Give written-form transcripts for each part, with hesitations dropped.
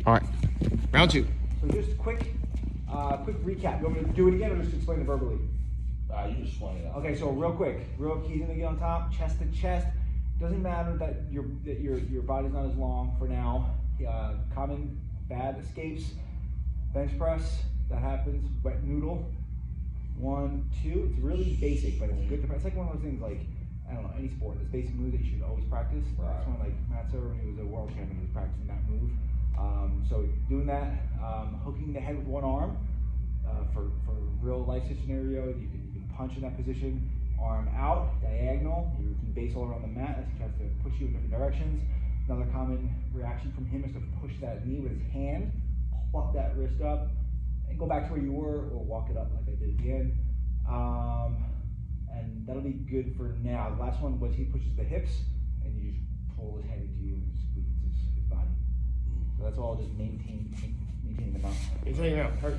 All right. Round two. So just quick recap. You want me to do it again or just explain it verbally? You just want it. Okay, so real quick, he's gonna get on top, chest to chest. Doesn't matter that your body's not as long for now. Common bad escapes. Bench press, that happens. Wet noodle. 1, 2. It's really basic, but it's good. It's like one of those things like, I don't know, any sport. There's basic moves that you should always practice. Right. That's when like Matt Server, when he was a world champion, he was practicing that move. So doing that, hooking the head with one arm. For real life scenario, you can punch in that position, arm out, diagonal. You can base all around the mat as he tries to push you in different directions. Another common reaction from him is to push that knee with his hand, pluck that wrist up, and go back to where you were, or walk it up like I did at the end. And that'll be good for now. The last one was he pushes the hips, and you just pull his head into you and squeeze his body. So that's all just maintaining the mount. He's hanging out. Hurt.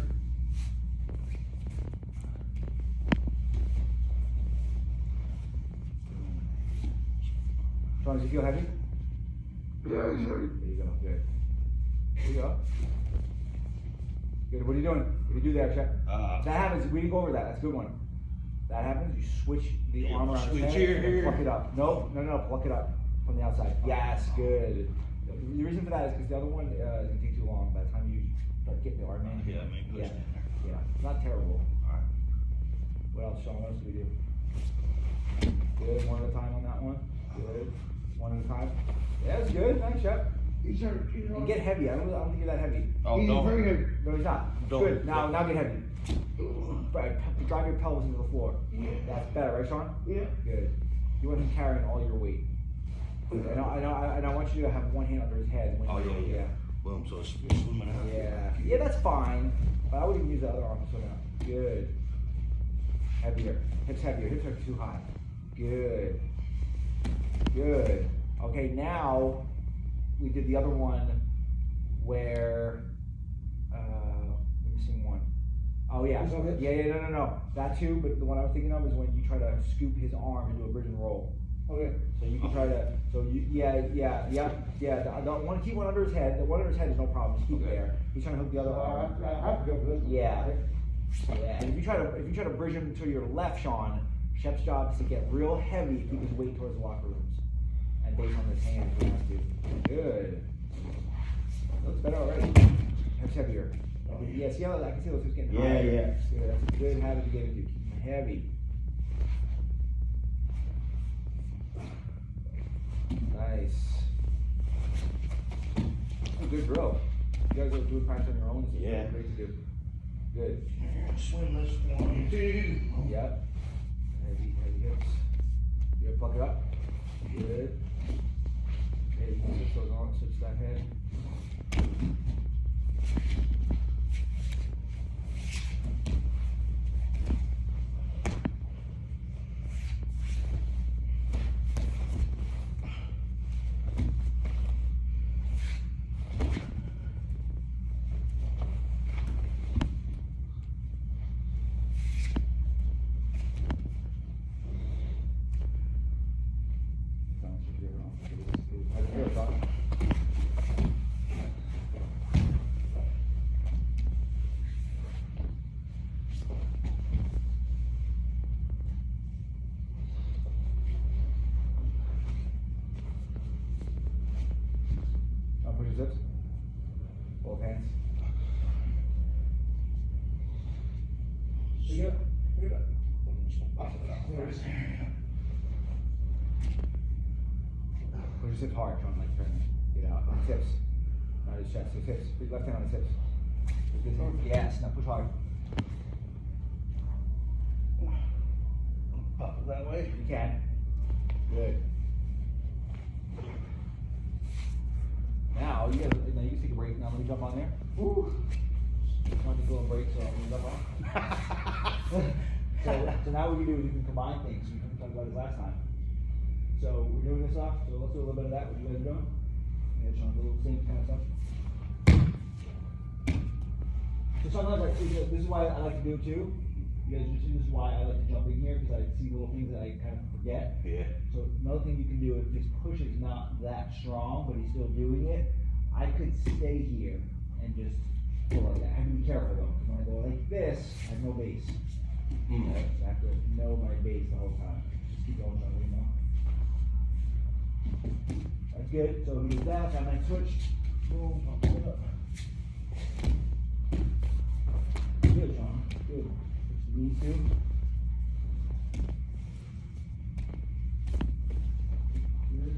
Sean, does it feel heavy? Yeah, he's heavy. There you go. Good. There you go. Good. What are you doing? What do you do there, Shep? That happens. We didn't go over that. That's a good one. That happens. You switch the arm around his head and pluck it up. No. Pluck it up from the outside. Yes. Good. The reason for that is because the other one is going to take too long. By the time you start getting the arm in. Yeah, maybe push it in there. Yeah. Not terrible. All right. What else, Sean? What else do we do? Good. One at a time on that one. Good. One at a time. Yeah, that's good. Nice, Shep. He's hurt. And get heavy. I don't think you're that heavy. Oh, He's no. very heavy. No, he's not. Don't. Good. Now get heavy. Right. Drive your pelvis into the floor. Yeah. That's better, right, Sean? Yeah. Good. You want him carrying all your weight. And I want you to have one hand under his head. When Oh, you yeah. Boom, so it's swimming out. Yeah. Yeah, that's fine. But I would even use the other arm to swim out. Good. Heavier. Hips heavier. Hips are too high. Good. Good. Okay, now we did the other one where we're missing one. Oh yeah. Is that it? Yeah, no. That too, but the one I was thinking of is when you try to scoop his arm into a bridge and roll. Okay. So you can try to, the one, keep one under his head. The one under his head is no problem. Just keep it there. He's trying to hook the other arm. I have to go for this. Yeah. Yeah. And if you try to bridge him to your left, Sean, Shep's job is to get real heavy, keep his weight towards the locker rooms, and base on his hands when he has to. Good. Looks better already. Hips heavier. Yeah. See how I can see those hips getting higher. Yeah. Good. That's a good habit to get into. Keep them heavy. Nice. That's a good drill. You guys are doing practice on your own. This is Yeah. great to do. Good. Swim this 1, 2. Yep. Heavy hips. You gotta pluck it up. Good. Okay, you can switch those on, switch that head. Push his hips. Both hands. Pick it up. Pick it up. Push his hips hard, Sean, like trying to get out. On his hips. Not his chest, his hips. Put your left hand on his hips. With his hand. Yes, now push hard. Pop it that way. You can. Good. Now you can take a break. Now let me jump on there. Woo. I want to take a little break, so I'm gonna jump on. so now what we can do is we can combine things. We talked about it last time. So we're doing this off. So let's do a little bit of that. What you guys are doing? Yeah, Sean, a little same kind of stuff. So sometimes I see this is why I like to do it too. You guys, this is why I like to jump in here because I see little things that I kind of forget. Yeah. So Another thing you can do if his push is not that strong, but he's still doing it, I could stay here and just pull like that. I have to be careful though, because when I go like this, I have no base. Hmm. Right? So I have to know my base the whole time. Just keep going that way more. That's good. So he does that, got my switch. Boom, pump it up. Good, Sean. Good. Switch the knees too. Good.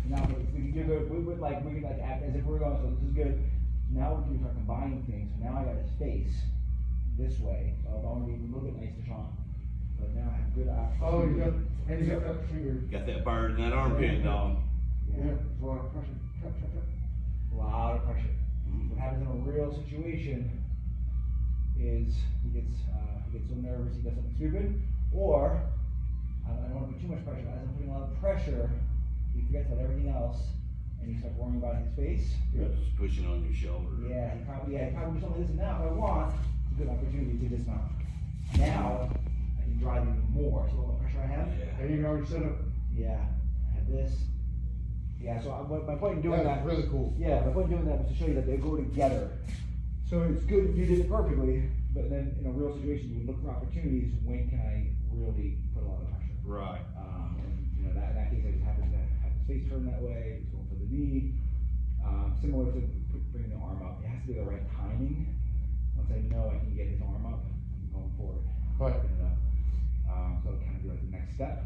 Now we can like act as if we're going, so this is good. Now we can start combining things. So now I got a space this way. So I'm gonna be a little bit nicer, Sean. But now I have good options. Oh, you got that finger. Got that bird in that armpit, dog. Yeah, it's a lot of pressure. Tap, tap, tap. A lot of pressure. What happens in a real situation is he gets so nervous he does something stupid, or I don't want to put too much pressure. As I'm putting a lot of pressure, he forgets about everything else, and he starts worrying about his face. Just pushing on your shoulder. Yeah, he probably do something like this. And now, if I want, it's a good opportunity to dismount. Now I can drive even more. So all the pressure I have. Yeah. And you already set up. Yeah, I have this. Yeah, so my point in doing that. That's really cool. Yeah, my point in doing that was to show you that they go together. So it's good if you did it perfectly, but then in a real situation, you would look for opportunities. When can I really put a lot of pressure? Right. And in that case, I just happen to have the face turned that way. He's going for the knee. Similar to bringing the arm up, it has to be the right timing. Once I know I can get his arm up, I'm going for it. Right. Open it up. So it kind of be like the next step.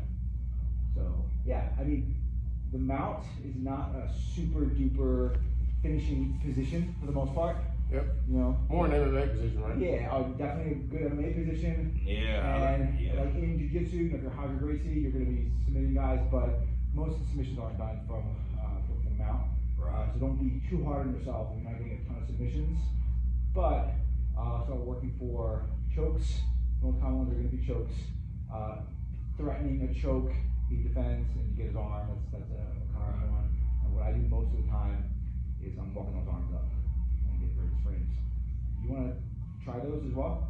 So yeah, I mean, the mount is not a super duper finishing position for the most part. Yep. You know. More in MMA position, right? Yeah, definitely a good MMA position. Yeah. And Yeah. like in jiu-jitsu, you know, if you're Roger Gracie, you're going to be submitting guys, but most of the submissions aren't done from the mount. Right. So don't be too hard on yourself. You're not getting a ton of submissions, but start working for chokes. Most common ones are going to be chokes. Threatening a choke, he defends and you get his arm. That's a common one. And what I do most of the time is I'm walking those arms up and get rid of frames. You want to try those as well?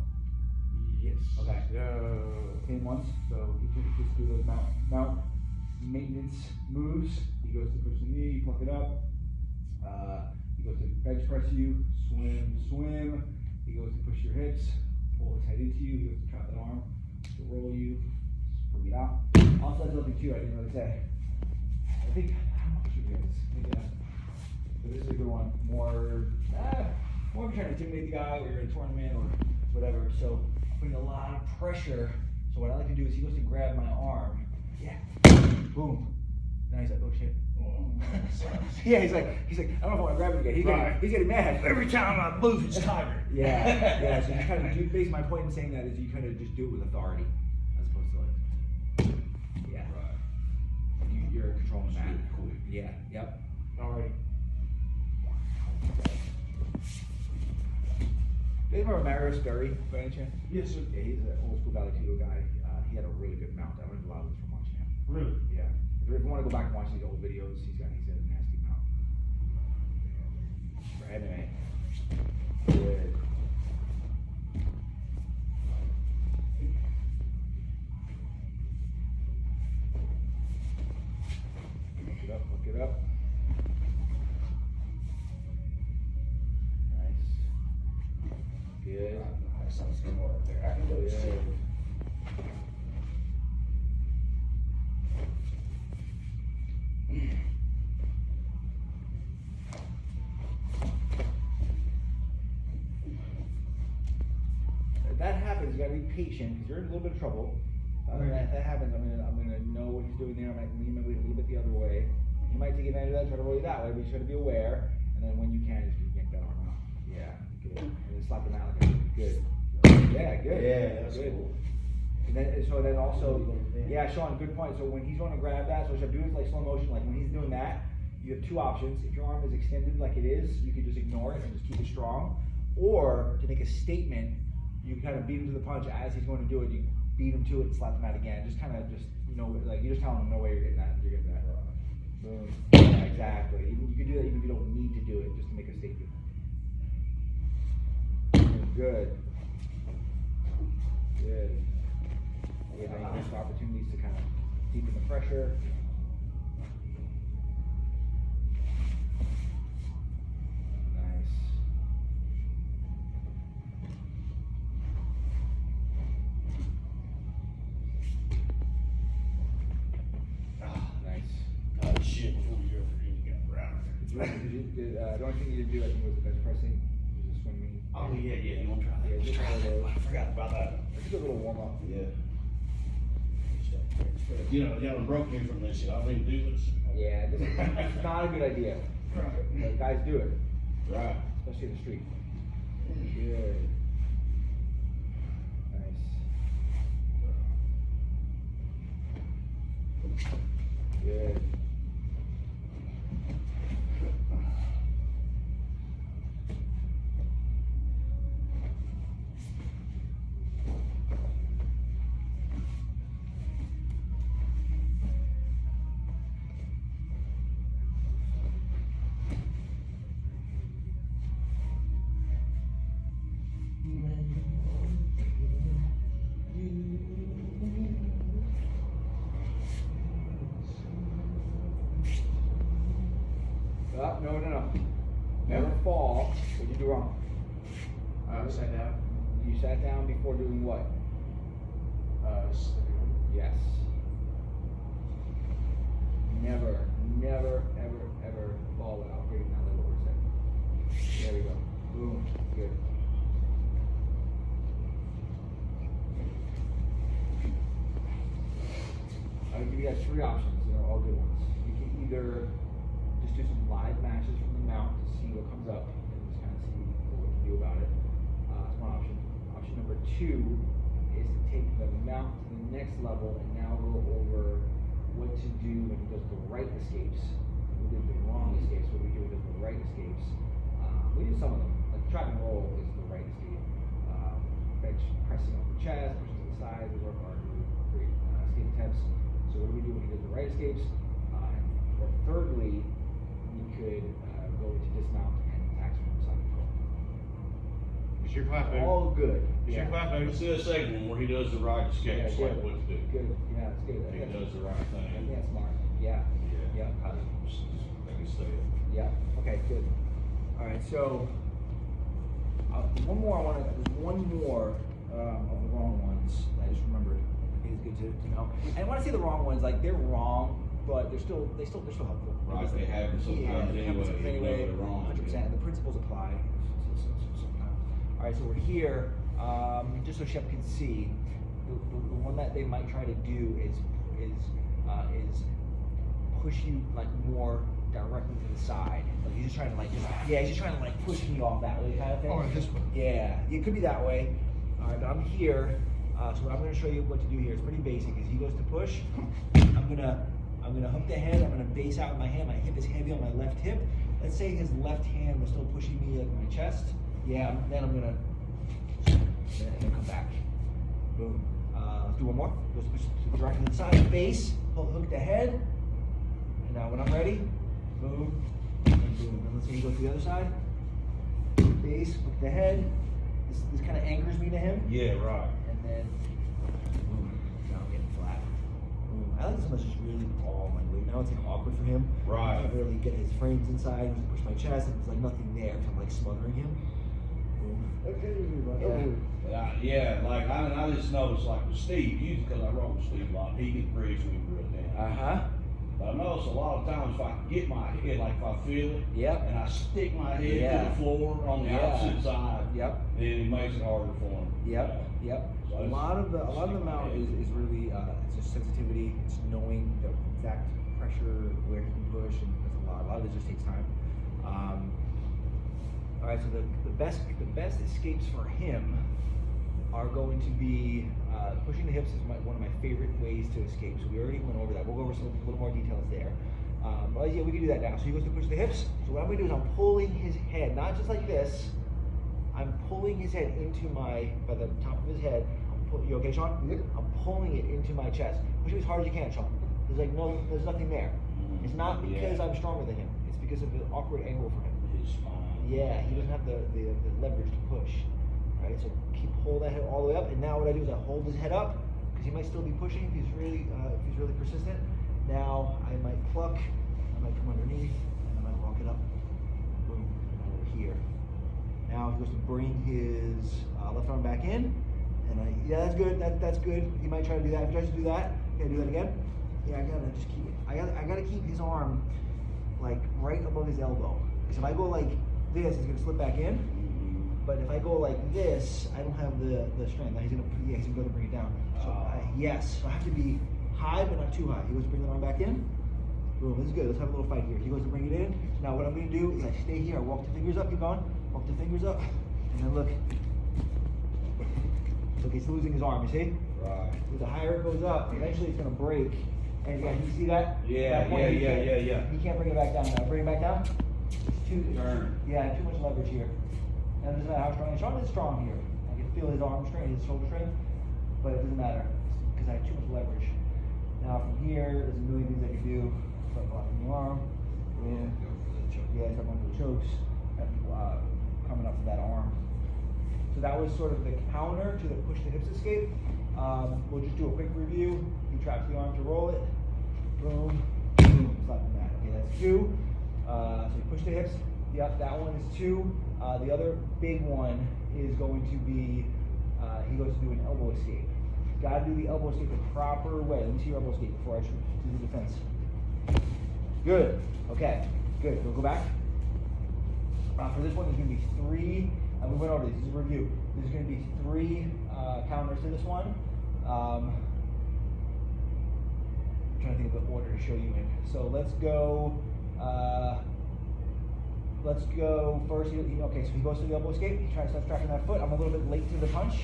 Yes. Okay. Yeah. Same ones. So he just do those mount maintenance moves. He goes to push the knee, pluck it up. He goes to bench press you, swim. He goes to push your hips, pull his head into you. He goes to trap that arm, to roll you, bring it out. Also, that's something too I didn't really say. I think, I don't know if I should do this. But this is a good one. More if you're trying to intimidate the guy or you're in a tournament or whatever. So putting a lot of pressure. So what I like to do is he goes to grab my arm. Yeah. Boom. Now he's like, oh shit. Yeah, he's like, I don't know if I want to grab it again. He's getting mad. Every time I move, it's tighter. Yeah. So you kind of do. Basically, my point in saying that is you kind of just do it with authority, as opposed to like, yeah. Right. You're controlling that. Really quick. Yeah. Yep. Alright. Do you remember Mario Sperry by any chance? Yes, sir. Yeah, he's an old school Valley Tudo guy. He had a really good mount. I learned a lot of this from watching him. Really? Yeah. If you want to go back and watch these old videos, he's got a nasty mount. For MMA. Good. Look it up. Nice. Good. That sounds good right there. I can do this too. If that happens, you gotta be patient because you're in a little bit of trouble. If that happens, I'm gonna know what he's doing there. I might lean maybe a little bit the other way. He might take advantage of that, try to roll you that way, but you just gotta be aware. And then when you can, just yank that arm out. Yeah, good. And then slap him out like that. Good. Yeah, good. Yeah, that's good. cool. And then also, yeah, Sean, good point. So when he's going to grab that, so what you have to do is like slow motion. Like when he's doing that, you have two options. If your arm is extended like it is, you can just ignore it and just keep it strong. Or to make a statement, you kind of beat him to the punch as he's going to do it. You beat him to it and slap him out again. Just kind of like you just tell him no way you're getting that. You're getting that. Boom. Yeah, exactly. You can do that even if you don't need to do it, just to make a statement. Good. Good. Yeah, now you have opportunities to kind of deepen the pressure. Nice. Nice. Oh, shit, before we ever even got around. The only thing you didn't do, I think, was the bench pressing. Was the swimming. Oh, yeah, you wanna try Yeah, that? just Try one of that. those. I forgot about that. It's a good little warm up. Yeah. You know, y'all broke me from this shit, I don't even do this. Yeah, this is not a good idea. But guys do it, Right. especially in the street. Good. Nice. Good. No. Never fall. What did you do wrong? Sat down. You sat down before doing what? Slipping on. Yes. Never, ever fall without breaking that little reset. There we go. Boom. Good. I'll give you guys three options. They're all good ones. You can either just do some live matches from the mount to see what comes up and just kind of see what we can do about it. That's one option. Option number two is to take the mount to the next level and now go over what to do when he does the right escapes. We did the wrong escapes. What we do with the right escapes. We do some of them. Like trap and roll is the right escape. Bench pressing off the chest, pushing to the side. Those are our great escape attempts. So what do we do when he does the right escapes? Or thirdly, we could go to dismount and attacks from side control. It's your class, baby. All good. It's your class, baby. Let's do a second one where he does the right escape, Yeah, like what to do. Good. Yeah, it's good. He does the right I think thing. that's smart. Yeah. Yeah. Yeah. I can say it. Yeah. Okay. Good. All right. So one more. There's one more of the wrong ones that I just remembered. I think it's good to know. And when I say the wrong ones, like they're wrong, but they're still helpful. Right, they happen sometimes they happen sometimes anyway, even though they're wrong. 100%. And the principles apply. Sometimes. All right. So we're here. Just so Shep can see, the one that they might try to do is push you like more directly to the side. Like he's just trying to he's just trying to like push me off that way kind of thing. Oh, this way. Yeah, it could be that way. All right, but I'm here. So what I'm going to show you what to do here is pretty basic. As he goes to push, I'm gonna hook the head. I'm gonna base out with my hand. My hip is heavy on my left hip. Let's say his left hand was still pushing me like my chest. Yeah, then I'm gonna and then come back. Boom. Let's do one more. Goes push directly to the side. Base. Hook the head. And now when I'm ready, boom, and boom. And let's say you go to the other side. Base, hook the head. This kind of anchors me to him. Yeah, right. And then, boom. Now I'm getting flat. Boom. I like this one that's just really all my weight. Now it's like awkward for him. Right. I can't really get his frames inside. I just push my chest, and there's like nothing there. So I'm like smothering him. Boom. Yeah, like I just noticed like with Steve, usually because I roll with Steve a lot, he can bridge me real down. But I notice a lot of times if I can get my head, like if I feel it, Yep. and I stick my head Yeah. to the floor on the Yeah. opposite side, Yep. then it makes it harder for him. Yep. Yep. So A it's- lot of the mount is really it's just sensitivity. It's knowing the exact pressure where he can push, and that's a lot. A lot of it just takes time. All right. So the best escapes for him are going to be pushing the hips is one of my favorite ways to escape. So we already went over that. We'll go over some little more details there. But yeah, we can do that now. So he goes to push the hips. So what I'm going to do is I'm pulling his head, not just like this. I'm pulling his head into by the top of his head. You okay, Sean? Yep. I'm pulling it into my chest. Push it as hard as you can, Sean. There's nothing there. It's not because I'm stronger than him. It's because of the awkward angle for him. His spine. Yeah, he doesn't have the leverage to push. Right, so keep hold that head all the way up, and now what I do is I hold his head up, because he might still be pushing if he's really persistent. Now I might pluck, I might come underneath, and I might walk it up. Boom, over here. Now he goes to bring his left arm back in, and yeah, that's good. That's good. He might try to do that. If he tries to do that, can I do that again? Yeah, I gotta just keep it. I gotta keep his arm like right above his elbow. Because if I go like this, he's gonna slip back in. But if I go like this, I don't have the strength. He's gonna go to bring it down. So yes, so I have to be high but not too high. He goes to bring the arm back in. Boom, this is good. Let's have a little fight here. He goes to bring it in. Now what I'm gonna do is I stay here. I walk the fingers up. Keep going. Walk the fingers up, and then look. Look, he's losing his arm. You see? Right. The higher it goes up, eventually it's gonna break. And yeah, you see that? Yeah, yeah. He can't bring it back down now. Bring it back down. It's too. Turn. Yeah, too much leverage here. And it doesn't matter how strong. Sean is strong here. I can feel his arm strength, his shoulder strength, but it doesn't matter because I have too much leverage. Now from here, there's a million things I can do. Start blocking the arm. Yeah, start going for the chokes. Coming up to that arm. So that was sort of the counter to the push the hips escape. We'll just do a quick review. He traps the arm to roll it. Boom, boom, slap the mat. Okay, that's 2. So you push the hips. Yep, that one is 2. The other big one is going to be, he goes to do an elbow escape. Gotta do the elbow escape the proper way. Let me see your elbow escape before I do the defense. Good, okay, good. We'll go back. For this one, there's gonna be 3, we went over this is a review. There's gonna be 3 counters to this one. I'm trying to think of the order to show you in. So let's go first. Okay, so he goes to the elbow escape. He tries to start tracking that foot. I'm a little bit late to the punch,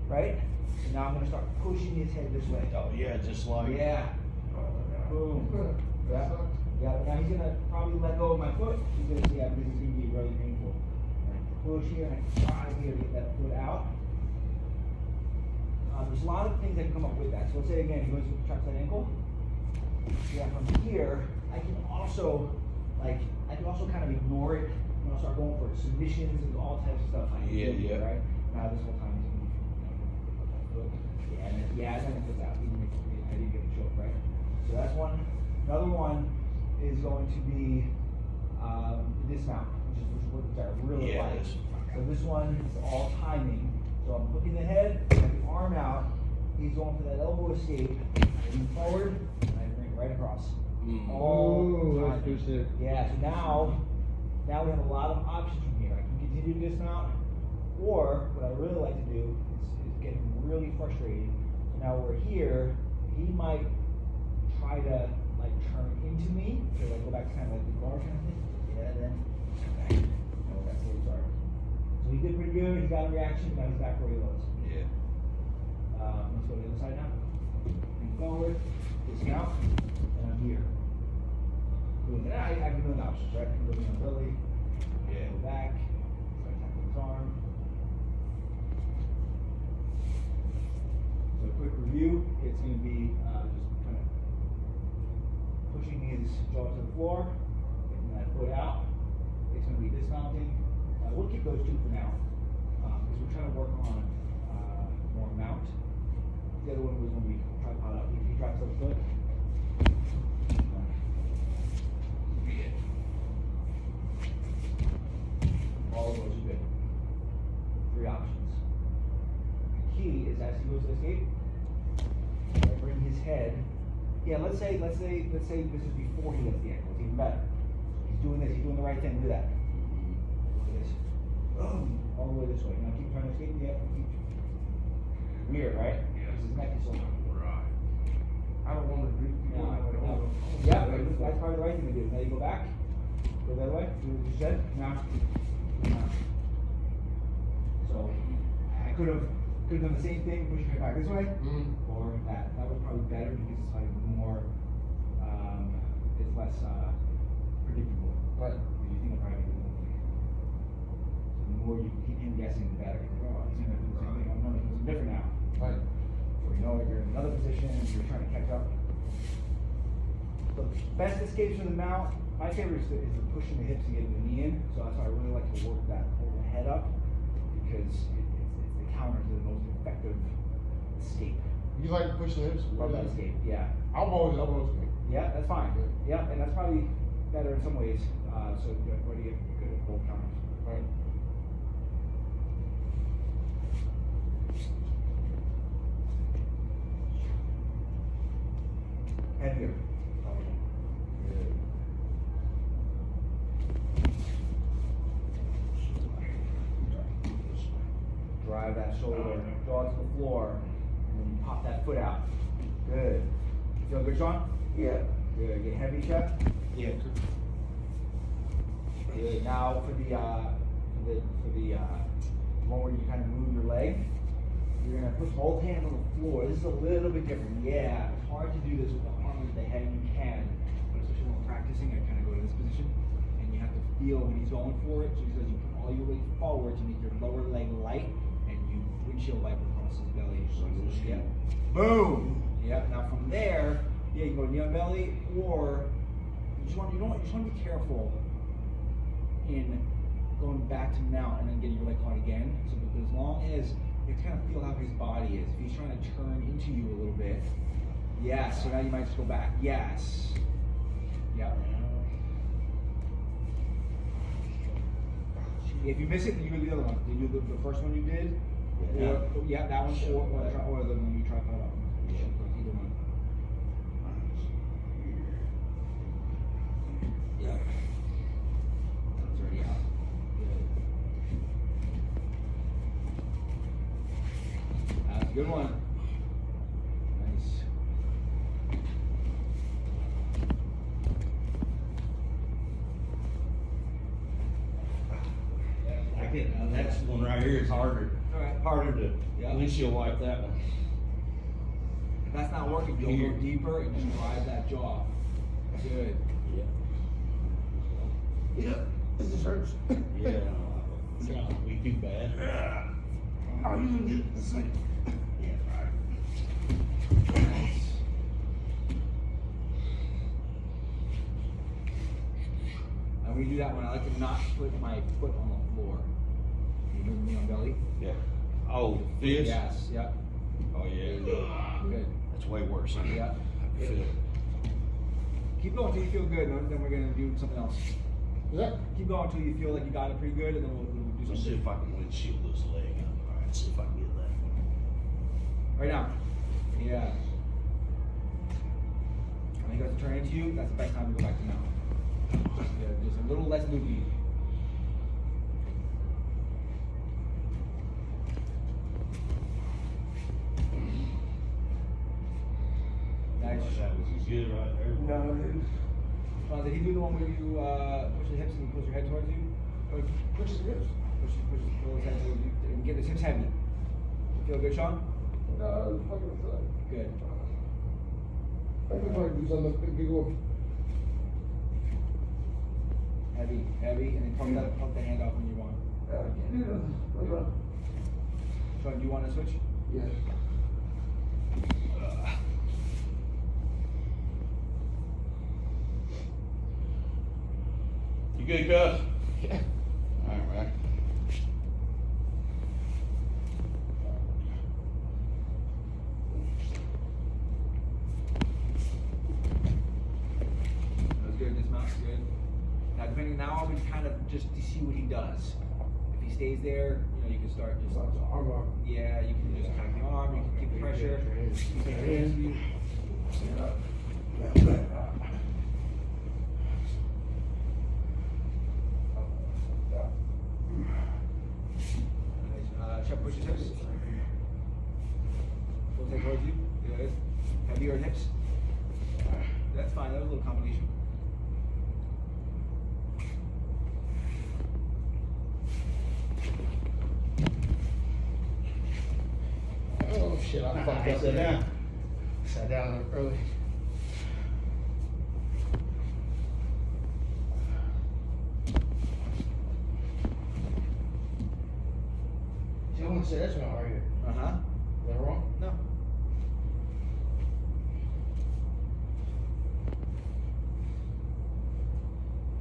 right? So now I'm going to start pushing his head this way. Oh yeah, just like. Yeah. Boom. Yeah. Yeah. Now he's going to probably let go of my foot. He's going to see this is going to be really painful. Push here and I try here to get that foot out. There's a lot of things that can come up with that. So let's say again, he goes to track that ankle. Yeah, from here, I can also kind of ignore it. I'll start going for submissions and all types of stuff. Yeah. Right? Now this whole time he's going to be, yeah, then it puts out. I didn't get the choke, right? So that's one. Another one is going to be dismount, which I really like. So this one is all timing. So I'm hooking the head, I have the arm out. He's going for that elbow escape. I lean forward, and I bring it right across. Oh, that's too sick. Yeah, so now we have a lot of options from here. I can continue to dismount, or what I really like to do is get him really frustrated. So now we're here, he might try to like turn into me, so like go back to kind of like the guard kind of thing. Yeah, then no, that's what we started. So he did pretty good, he got a reaction, now he's back where he was. Yeah. Let's go to the other side now. Lean forward, dismount, and I'm here. I have a million options, right? I can go to my belly, go back, start tapping his arm. So a quick review, it's going to be just kind of pushing his jaw to the floor, getting that foot out. It's going to be dismounting. We'll keep those 2 for now, because we're trying to work on more mount. The other one was when we tripod up. He drops the foot. All of those are good. 3 options. The key is as he goes to escape, I bring his head. Yeah, let's say this is before he lifts the ankle. It's even better. He's doing this. He's doing the right thing. Look at that. Look at this. All the way this way. Now keep trying to escape. Yeah. Weird, right? Because his neck is so long. Right. I don't want to do. Yeah, that's part of the right thing to do. Now you go back. Go the other way. Do what you said. Now. So I could have done the same thing, pushing it back this way, or that. That was probably better because it's like more, it's less predictable. Right. Because you think I'm probably doing the thing. So the more you keep him guessing, the better. Oh, he's gonna do the same thing. I'm gonna do something different now. Right. So you know you're in another position, you're trying to catch up. So best escapes from the mount. My favorite is the pushing the hips and getting the knee in. So that's why I really like to work that whole head up, because it's the counter to the most effective escape. You like pushing the hips? Love that escape, yeah. Elbows. Yeah, that's fine. Yeah, and that's probably better in some ways. So you're already good at both times. Right. Heavier. Good. Drive that shoulder, draw it to the floor, and then you pop that foot out. Good. You feel good, Sean? Yeah. Good. Get heavy, Chef? Yeah. Good. Now for the one where you kind of move your leg, you're gonna put both hands on the floor. This is a little bit different. Yeah, it's hard to do this with the arm and the head. You can, but especially when we're practicing, I kind of go to this position, and you have to feel when he's going for it. So he says you put all your weight forward to make your lower leg light, and you windshield wiper across his belly. Yeah. Boom. Yep. Now from there, yeah, you can go knee on belly, or you just want to be careful in going back to mount and then getting your leg caught again. So but as long as you kind of feel how his body is, if he's trying to turn into you a little bit, yes. So now you might just go back. Yes. Yep. If you miss it, then you go to the other one. Did you do the first one you did? Yeah. Yeah, that one, or the one you tripod up. Yeah. Either one. Yep. That's already out. That's a good one. Nice. I can, that's the one right here, it's harder. Alright. Harder to Yeah. windshield wipe that one. If that's not working, you'll Here. go deeper and just drive that jaw. Good. Yeah. It just hurts. Yeah. It's not gonna be too bad. How you gonna get this thing? Yeah, right. Nice. And when you do that one, I like to not put my foot on the floor. You move me on belly? Yeah. Oh, this? Yes, yep. Oh, yeah. Good. That's way worse. Huh? Yeah. I can feel it. Keep going until you feel good, and then we're gonna do something else. Yeah. Keep going until you feel like you got it pretty good, and then we'll do Let's see something. if I can windshield this leg up. All right, see if I can get that. Right now. Yeah. When he goes to turn into you, that's the best time to go back to mount. Yeah, just a little less loopy. Nice. That was good right there. No, dude. Did he do the one where you push your hips and push your head towards you? Or Push his hips. push his head towards you and get his hips heavy. You feel good, Sean? No, fucking side. Good. I can probably do something big one. Heavy, and then pump the hand off when you want. Sean, do you want to switch? Yes. You good, Gus? Yeah. All right. That was good. Dismount's good. Now, now I'll be kind of just to see what he does. If he stays there, you can start just. Arm up. Yeah, you can just crack the arm. You can keep the pressure. Keep the hands. Chef, push your hips. Pull take towards you. Good. Heavier hips. That's fine. That was a little combination. Oh shit, I fucked up. Sit down. Sat down early. See, I want to say that's not right here. Uh-huh. Is that wrong? No.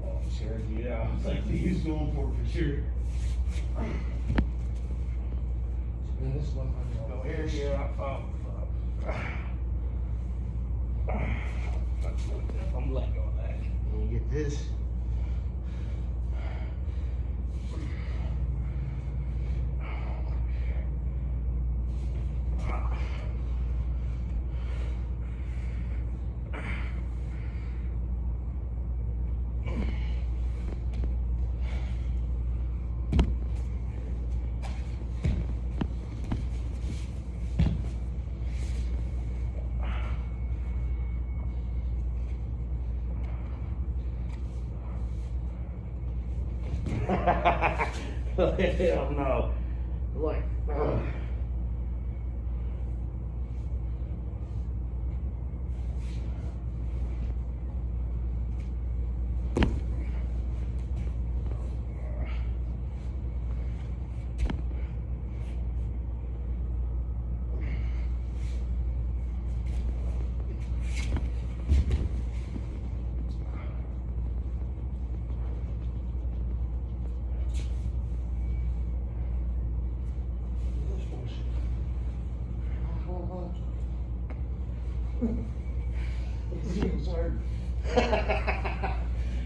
Oh, sure. Yeah, I think he's going for it for sure. And this one, Go here, I found. I'm letting go of that. Let me get this. Hell no. Like,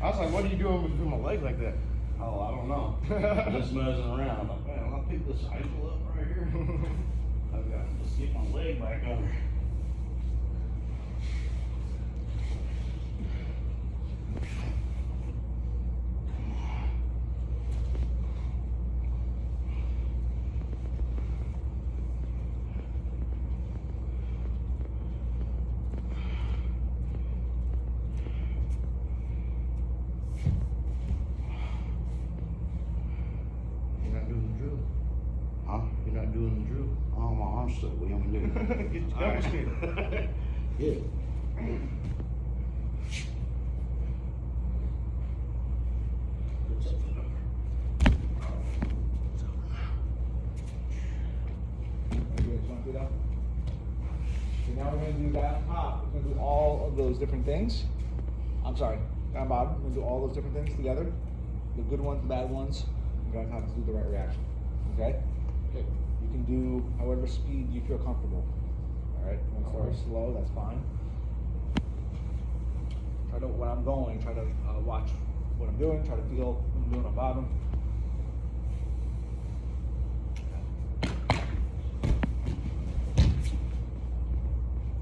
I was like, what are you doing with my legs like that? Oh, I don't know. Just messing around. I'm like, man, I'll pick this ankle up right here. I've got to just get my leg back under. You're not doing the drill. Huh? You're not doing the drill. Oh, my arm's stuck. We haven't done it. Get your double spin. Yeah. It's up and over. Okay, just want to do that. So now we're going to do that on top. We're going to do all of those different things. I'm sorry, down bottom. We're going to do all those different things together. The good ones, the bad ones. We're going to have to do the right reaction. Okay? Okay. You can do however speed you feel comfortable. All right? You want to start slow, that's fine. Try to, when I'm going, try to watch what I'm doing, try to feel what I'm doing on bottom.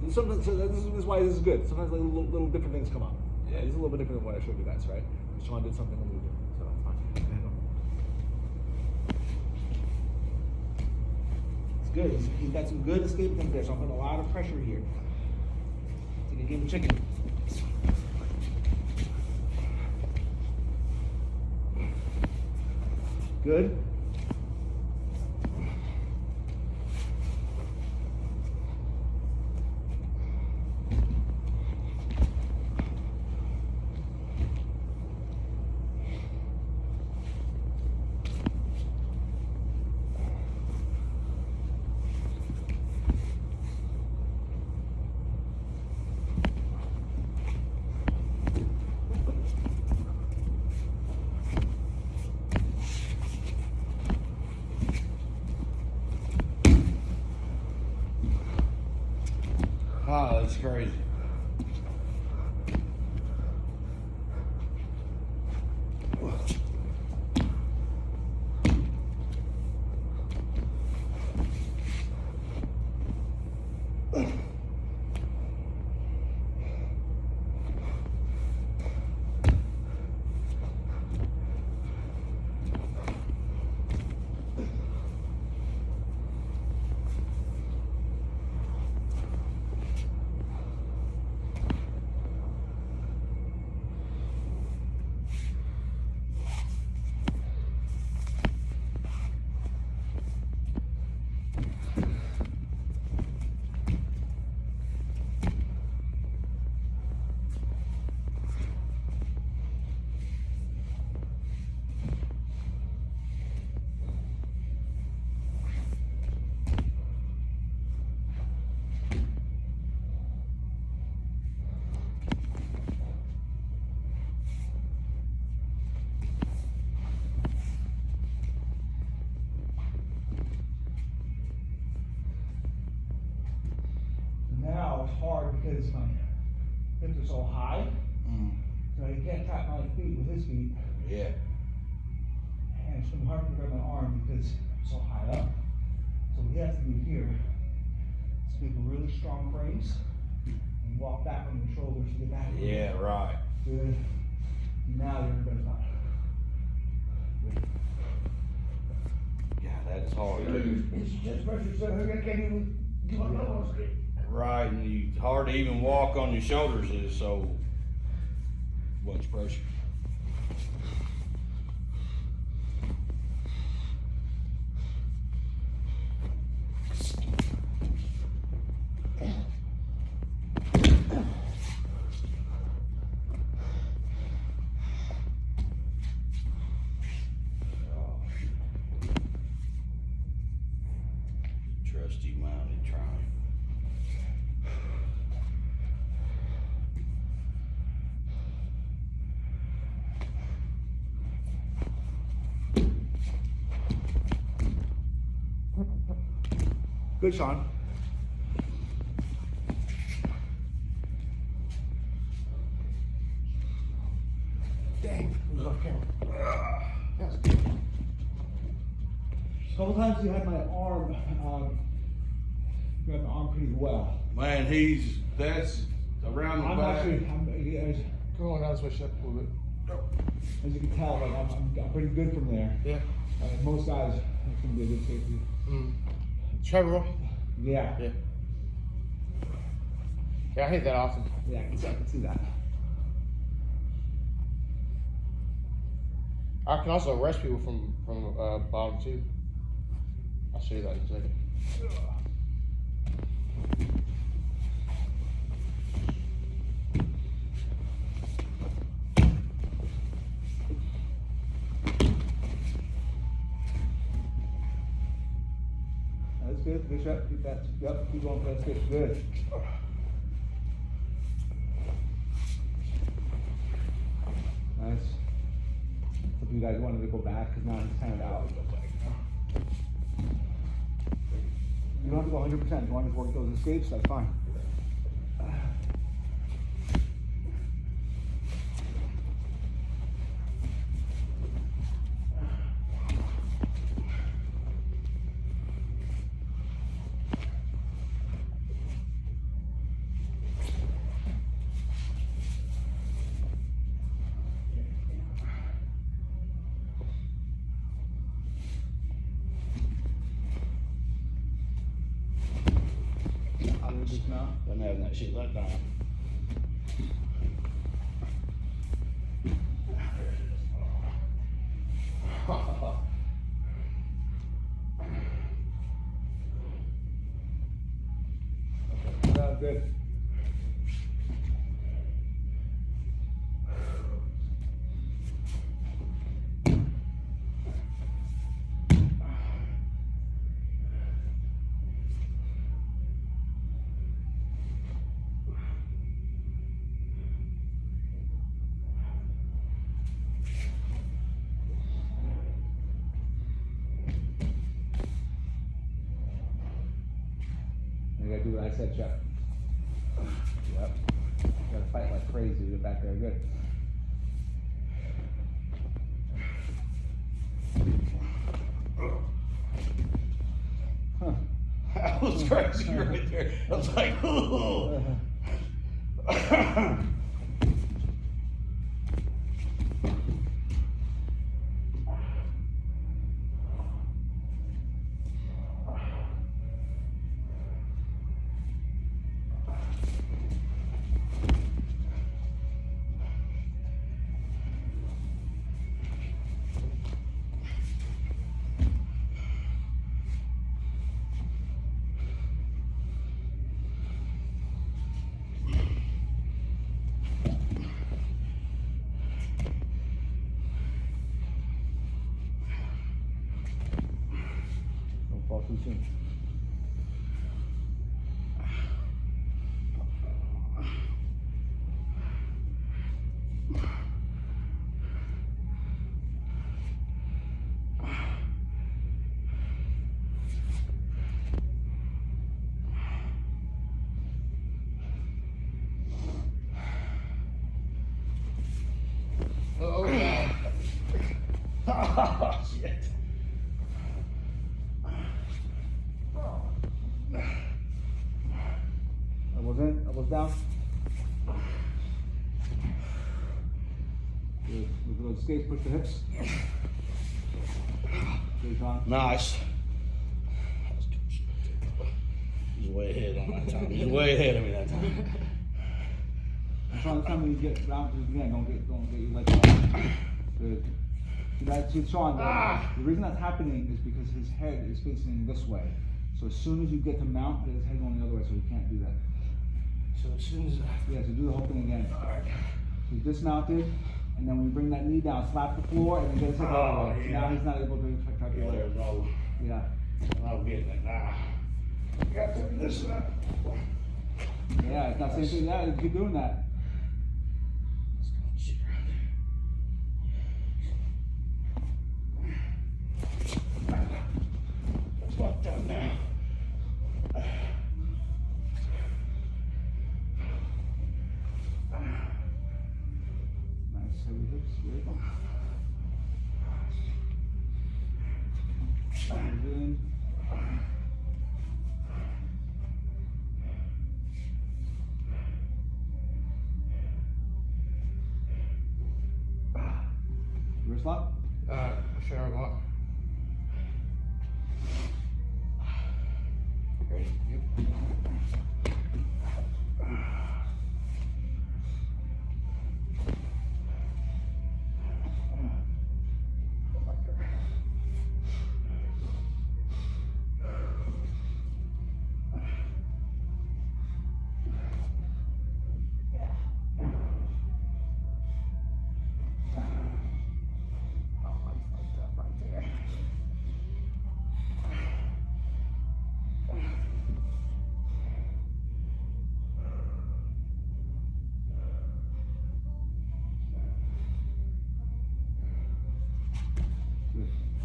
And sometimes, so this is why this is good. Sometimes like little different things come up. Yeah, it's a little bit different than what I showed you guys, right? Sean did something a little different, so that's fine. It's good. He's got some good escape attempts there, so I'm putting a lot of pressure here. So you can give him chicken. Good. Oh, that's crazy. because my hips are so high, so he can't tap my feet with his feet. Yeah. And it's been hard to grab my arm because I'm so high up. So what he has to do here is make really strong frames and walk back on your shoulders to get back. Yeah, right. Good. Now you're better spot. Good. Yeah, that's hard too. It's just pressure, so I can't even do my elbows straight. Right, and it's hard to even walk on your shoulders. Is so much pressure. Trusty mounted Triumph. Good, Sean. Dang, it was off camera. That's good. A couple times you had my arm, you had my arm pretty well. Man, that's around the I'm back. actually, Come on, now switch up a little bit. as you can tell, like I'm pretty good from there. Yeah. Most guys, it's gonna be a good safety. Trevor roll? Yeah. Yeah. Yeah, I hit that often. Yeah, I can see that. I can also arrest people from bottom too. I'll show you that in a second. That's good. Good shot. Keep that. Yep. Keep going. That's good. Good. Nice. Hope you guys wanted to go back because now it's kind of out. You don't have to go 100%. As long as work those escapes, that's fine. I'm having that shit let down. Good. You gotta do what I said, Chuck. Yep. You gotta fight like crazy to get back there. Good. Huh. That was crazy right there. I was like, ooh. Don't fall too soon. Oh, shit. Elbows in, elbows down. Good. With those skates, push the hips. Good, John. Nice. He's way ahead on that time. He's way ahead of me that time. Sean, this time when you get round to it again, don't get your legs up. Good. See, Sean, the reason that's happening is because his head is facing this way. So as soon as you get to mount, his head's going the other way, so he can't do that. So as soon as Yeah, so do the whole thing again. So he's dismounted, and then when you bring that knee down, slap the floor, and then get his head the other way. So now he's not able to track your leg. no, Yeah. I'm getting it now. Got to do this now. Yeah, it's not same thing. Yeah, keep doing that. That's what I've done now. Nice heavy hips. Good. Shoulders in. Wrist lock. Shower lock. Ready? Yep.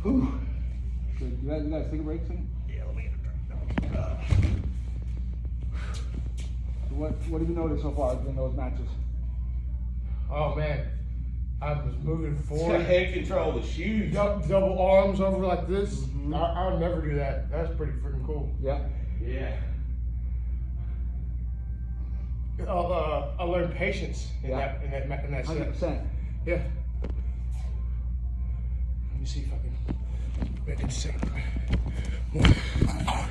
Whew. Good. You guys take a break, second? Yeah, let me get a drink. So what have you noticed so far in those matches? Oh man, I was moving forward. Head control was huge. Double arms over like this. I would never do that. That's pretty freaking cool. Yeah. Yeah. I learned patience in Yeah. that set. 100%. Yeah. Let me see if I can make it the second. One.